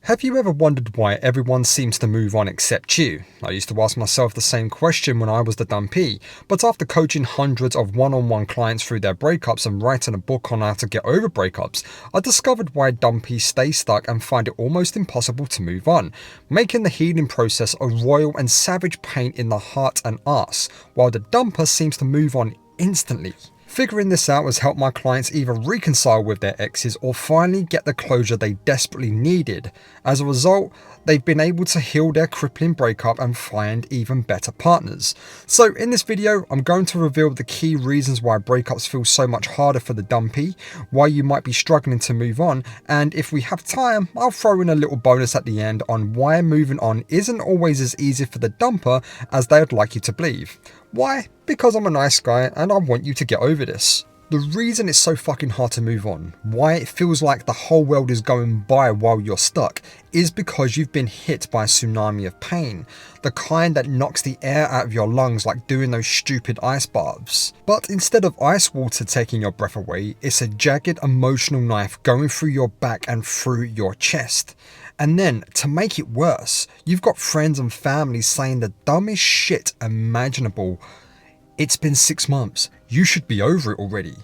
Have you ever wondered why everyone seems to move on except you? I used to ask myself the same question when I was the Dumpee, but after coaching hundreds of one-on-one clients through their breakups and writing a book on how to get over breakups, I discovered why Dumpees stay stuck and find it almost impossible to move on, making the healing process a royal and savage pain in the heart and arse, while the dumper seems to move on instantly. Figuring this out has helped my clients either reconcile with their exes or finally get the closure they desperately needed. As a result, they've been able to heal their crippling breakup and find even better partners. So in this video, I'm going to reveal the key reasons why breakups feel so much harder for the Dumpee, why you might be struggling to move on, and if we have time, I'll throw in a little bonus at the end on why moving on isn't always as easy for the dumper as they'd like you to believe. Why? Because I'm a nice guy and I want you to get over this. The reason it's so fucking hard to move on, why it feels like the whole world is going by while you're stuck, is because you've been hit by a tsunami of pain. The kind that knocks the air out of your lungs like doing those stupid ice baths. But instead of ice water taking your breath away, it's a jagged emotional knife going through your back and through your chest. And then, to make it worse, you've got friends and family saying the dumbest shit imaginable. It's been 6 months, you should be over it already.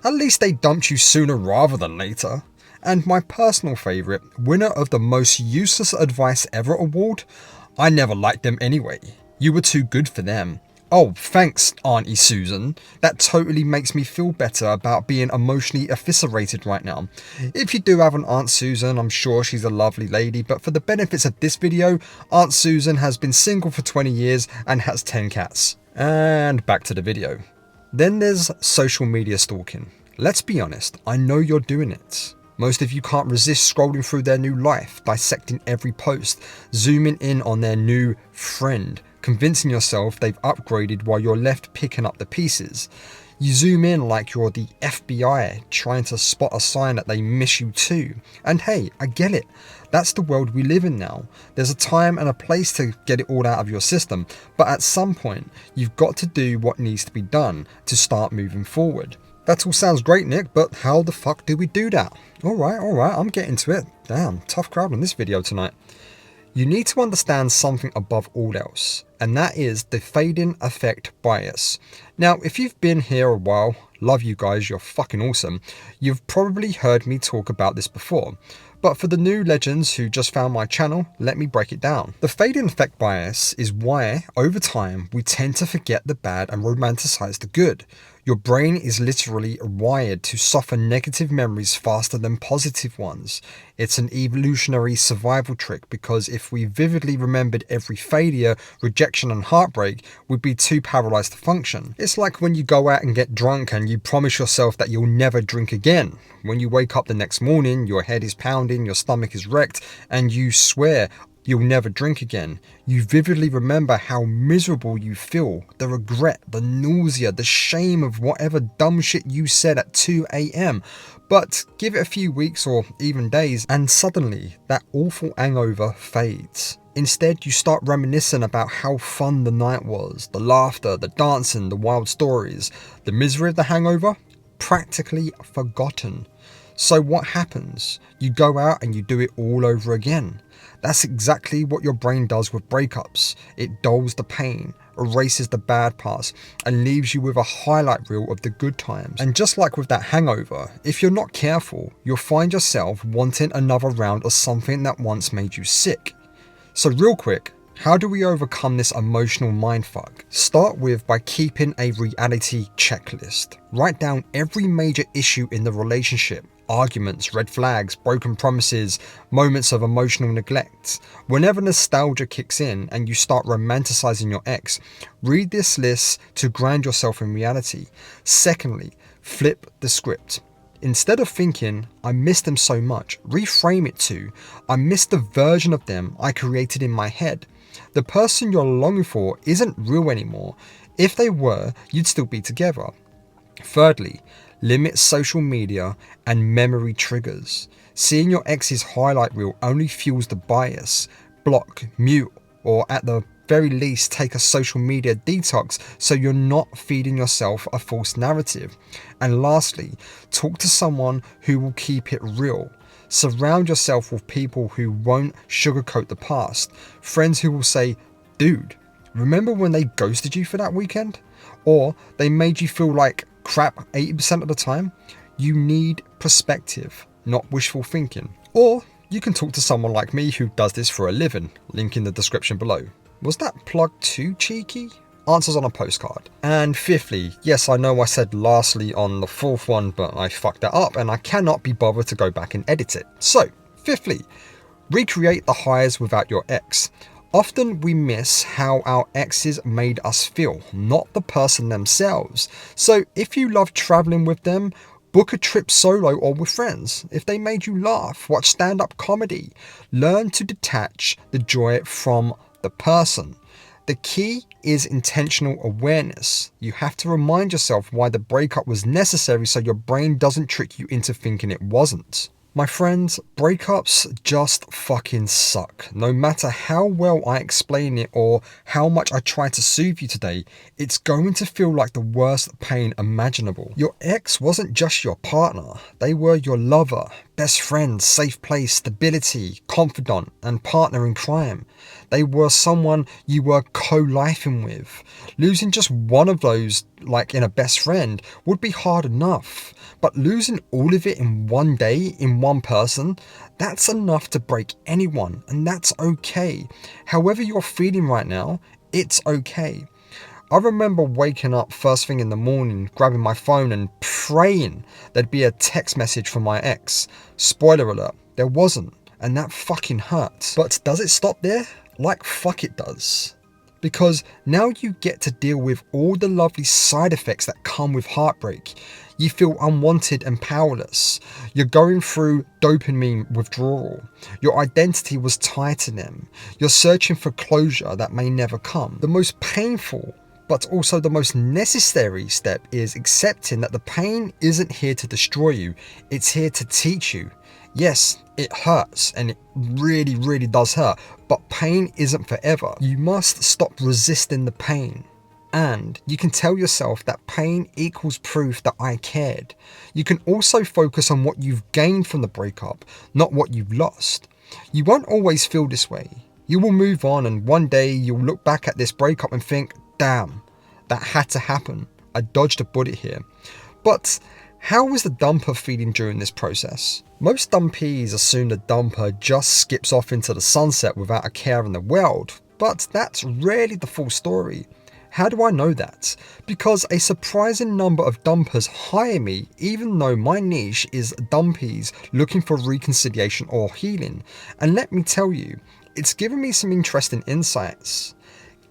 At least they dumped you sooner rather than later. And my personal favourite, winner of the most useless advice ever award, I never liked them anyway. You were too good for them. Oh, thanks, Auntie Susan. That totally makes me feel better about being emotionally eviscerated right now. If you do have an Aunt Susan, I'm sure she's a lovely lady, but for the benefits of this video, Aunt Susan has been single for 20 years and has 10 cats. And back to the video. Then there's social media stalking. Let's be honest, I know you're doing it. Most of you can't resist scrolling through their new life, dissecting every post, zooming in on their new friend, convincing yourself they've upgraded while you're left picking up the pieces. You zoom in like you're the FBI, trying to spot a sign that they miss you too. And hey, I get it. That's the world we live in now. There's a time and a place to get it all out of your system, but at some point, you've got to do what needs to be done to start moving forward. That all sounds great, Nick, but how the fuck do we do that? Alright, I'm getting to it. Damn, tough crowd on this video tonight. You need to understand something above all else, and that is the fading effect bias. Now, if you've been here a while, love you guys, you're fucking awesome, you've probably heard me talk about this before. But for the new legends who just found my channel, let me break it down. The fading effect bias is why, over time, we tend to forget the bad and romanticize the good. Your brain is literally wired to soften negative memories faster than positive ones. It's an evolutionary survival trick because if we vividly remembered every failure, rejection and heartbreak, we'd be too paralyzed to function. It's like when you go out and get drunk and you promise yourself that you'll never drink again. When you wake up the next morning, your head is pounding, your stomach is wrecked, and you swear you'll never drink again. You vividly remember how miserable you feel, the regret, the nausea, the shame of whatever dumb shit you said at 2 AM. But give it a few weeks or even days and suddenly that awful hangover fades. Instead, you start reminiscing about how fun the night was, the laughter, the dancing, the wild stories. The misery of the hangover? Practically forgotten. So what happens? You go out and you do it all over again. That's exactly what your brain does with breakups. It dulls the pain, erases the bad parts, and leaves you with a highlight reel of the good times. And just like with that hangover, if you're not careful, you'll find yourself wanting another round of something that once made you sick. So real quick, how do we overcome this emotional mindfuck? Start with by keeping a reality checklist. Write down every major issue in the relationship. Arguments, red flags, broken promises, moments of emotional neglect. Whenever nostalgia kicks in and you start romanticizing your ex, read this list to ground yourself in reality. Secondly, flip the script. Instead of thinking, I miss them so much, reframe it to, I miss the version of them I created in my head. The person you're longing for isn't real anymore. If they were, you'd still be together. Thirdly, limit social media and memory triggers. Seeing your ex's highlight reel only fuels the bias. Block, mute, or at the very least take a social media detox so you're not feeding yourself a false narrative. And lastly, talk to someone who will keep it real. Surround yourself with people who won't sugarcoat the past. Friends who will say, dude, remember when they ghosted you for that weekend? Or they made you feel like crap 80% of the time? You need perspective, not wishful thinking. Or you can talk to someone like me who does this for a living. Link in the description below. Was that plug too cheeky? Answers on a postcard. And fifthly, yes, I know I said lastly on the fourth one, but I fucked that up and I cannot be bothered to go back and edit it. So, fifthly, recreate the highs without your ex. Often we miss how our exes made us feel, not the person themselves. So if you love traveling with them, book a trip solo or with friends. If they made you laugh, watch stand-up comedy. Learn to detach the joy from the person. The key is intentional awareness. You have to remind yourself why the breakup was necessary so your brain doesn't trick you into thinking it wasn't. My friends, breakups just fucking suck. No matter how well I explain it or how much I try to soothe you today, it's going to feel like the worst pain imaginable. Your ex wasn't just your partner. They were your lover, best friend, safe place, stability, confidant, and partner in crime. They were someone you were co-lifing with. Losing just one of those, like in a best friend, would be hard enough. But losing all of it in one day, in one person, that's enough to break anyone, and that's okay. However you're feeling right now, it's okay. I remember waking up first thing in the morning, grabbing my phone and praying there'd be a text message from my ex. Spoiler alert, there wasn't, and that fucking hurts. But does it stop there? Like fuck it does. Because now you get to deal with all the lovely side effects that come with heartbreak. You feel unwanted and powerless. You're going through dopamine withdrawal. Your identity was tied to them. You're searching for closure that may never come. The most painful, but also the most necessary step is accepting that the pain isn't here to destroy you. It's here to teach you. Yes, it hurts and it really, really does hurt, but pain isn't forever. You must stop resisting the pain. And you can tell yourself that pain equals proof that I cared. You can also focus on what you've gained from the breakup, not what you've lost. You won't always feel this way. You will move on, and one day you'll look back at this breakup and think, damn, that had to happen. I dodged a bullet here. But how was the dumper feeling during this process? Most dumpees assume the dumper just skips off into the sunset without a care in the world, but that's rarely the full story. How do I know that? Because a surprising number of dumpers hire me, even though my niche is dumpees looking for reconciliation or healing. And let me tell you, it's given me some interesting insights.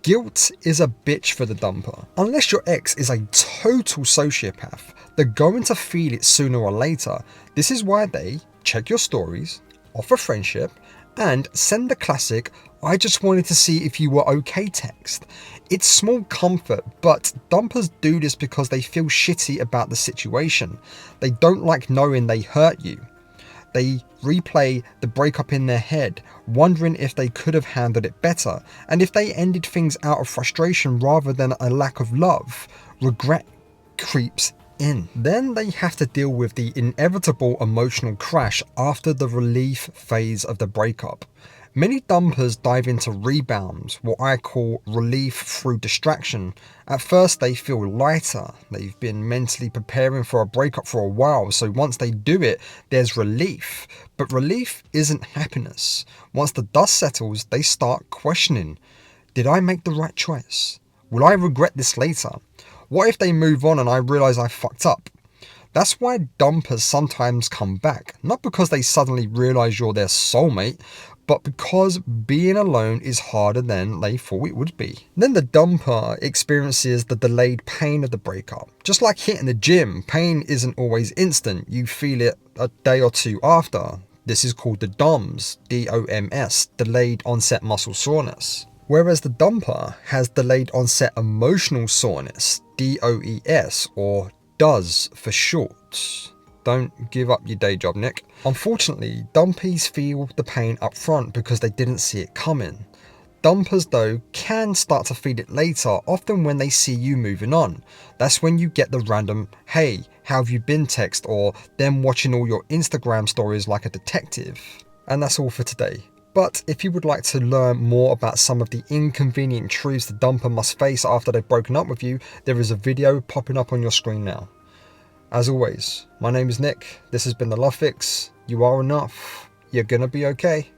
Guilt is a bitch for the dumper. Unless your ex is a total sociopath, they're going to feel it sooner or later. This is why they check your stories, offer friendship, and send the classic, I just wanted to see if you were okay text. It's small comfort, but dumpers do this because they feel shitty about the situation. They don't like knowing they hurt you. They replay the breakup in their head, wondering if they could have handled it better, and if they ended things out of frustration rather than a lack of love. Regret creeps in. Then they have to deal with the inevitable emotional crash after the relief phase of the breakup. Many dumpers dive into rebounds, what I call relief through distraction. At first they feel lighter, they've been mentally preparing for a breakup for a while, so once they do it, there's relief. But relief isn't happiness. Once the dust settles, they start questioning, did I make the right choice? Will I regret this later? What if they move on and I realise I fucked up? That's why dumpers sometimes come back, not because they suddenly realise you're their soulmate, but because being alone is harder than they thought it would be. Then the dumper experiences the delayed pain of the breakup. Just like hitting the gym, pain isn't always instant. You feel it a day or two after. This is called the DOMS, D-O-M-S, delayed onset muscle soreness. Whereas the dumper has delayed onset emotional soreness, D-O-E-S, or DOES for short. Don't give up your day job, Nick. Unfortunately, dumpees feel the pain up front because they didn't see it coming. Dumpers, though, can start to feel it later, often when they see you moving on. That's when you get the random, hey, how have you been text, or them watching all your Instagram stories like a detective. And that's all for today. But if you would like to learn more about some of the inconvenient truths the dumper must face after they've broken up with you, there is a video popping up on your screen now. As always, my name is Nick, this has been The Love Fix. You are enough, you're gonna be okay,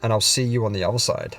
and I'll see you on the other side.